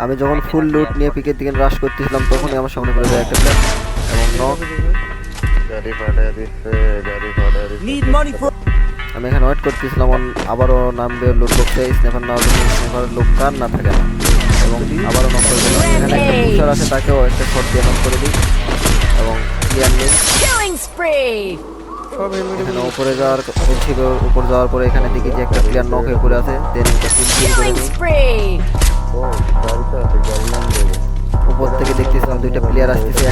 আমি যখন ফুল লুট নিয়ে পিকের দিকে রাশ করতেছিলাম তখনই আমার সামনে পড়ে যায় একটা প্লেয়ার এবং নক। আমি এখানে ওয়েট করতেছিলাম আবারও নামবে লুট বক্সে স্নেপার নেওয়ার জন্য। স্নেপার লোক কার না থাকে না এবং আবারও নক করে দিলাম। এখানে একটা পুষার আছে, তাকেও একটা শট দিয়ে নক করে দিই এবং ক্লিয়ার নেই। এখানে উপরে যাওয়ার ছিল, উপর যাওয়ার পরে এখানে দেখি যে একটা প্লেয়ার নক হয়ে পড়ে আছে। দেন উপর থেকে দেখতেছিলাম দুইটা প্লেয়ার আসতেছে,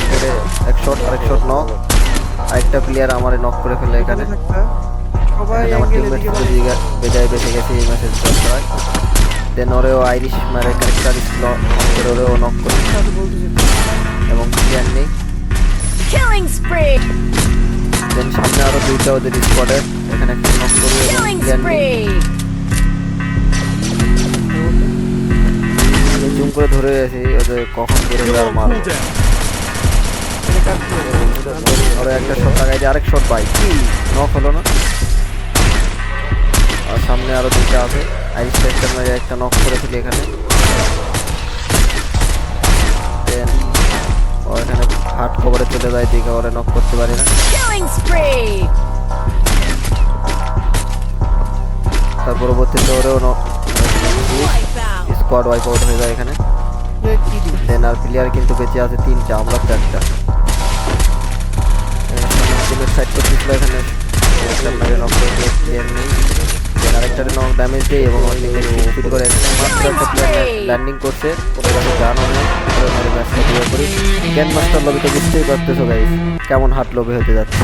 এক শট আরেক শট নক। আরেকটা প্লেয়ার আমার নক করে ফেলে। এখানে আমার টিমমেট বেজায় বেঁচে গেছে এই ম্যাচের চর্চায়। দেন ওরেও আইরিশ মারে ক্যারেক্টার ওরেও নক করে এবং ক্লিয়ার নেই। দেন সামনে আরো দুইটা ওদের স্কোয়াডের, এখানে একটা নক করে এবং ক্লিয়ার নেই। আমি জুম করে ধরে আছি ওদের কখন বের হয়ে আর মারবো। ওরা একটা শট লাগাই দিয়ে আরেক শট বাই কি নক হলো না। আর সামনে আরো দুইটা আছে, আইরিশ ক্যারেক্টার মারে একটা নক করে ফেলি এখানে। দেন ও এখানে হার্ড কভারে চলে যায়, দিকে ওরা নক করতে পারি না। তার পরবর্তীতে ওরেও স্কোয়াড ওয়াইপ আউট হয়ে যায় এখানে। দেন আর প্লেয়ার কিন্তু বেঁচে আছে তিনটা, আমরা চারটা। সাইড করতেছিল এখানে একটা মেরে নক করে দিয়ে ক্লিয়ার নেই। দেন আরেকটা নক ড্যামেজ দেয় এবং ফিট করে এখানে মাত্র একটা প্লেয়ার ল্যান্ডিং করছে। ওদের কাছে গান অনেক মেরে ম্যাচটা ক্লিয়ার করি। গ্যান মাস্টার লবিতে বুঝতেই পারতেছো গাইস কেমন হার্ট লবি হতে যাচ্ছে।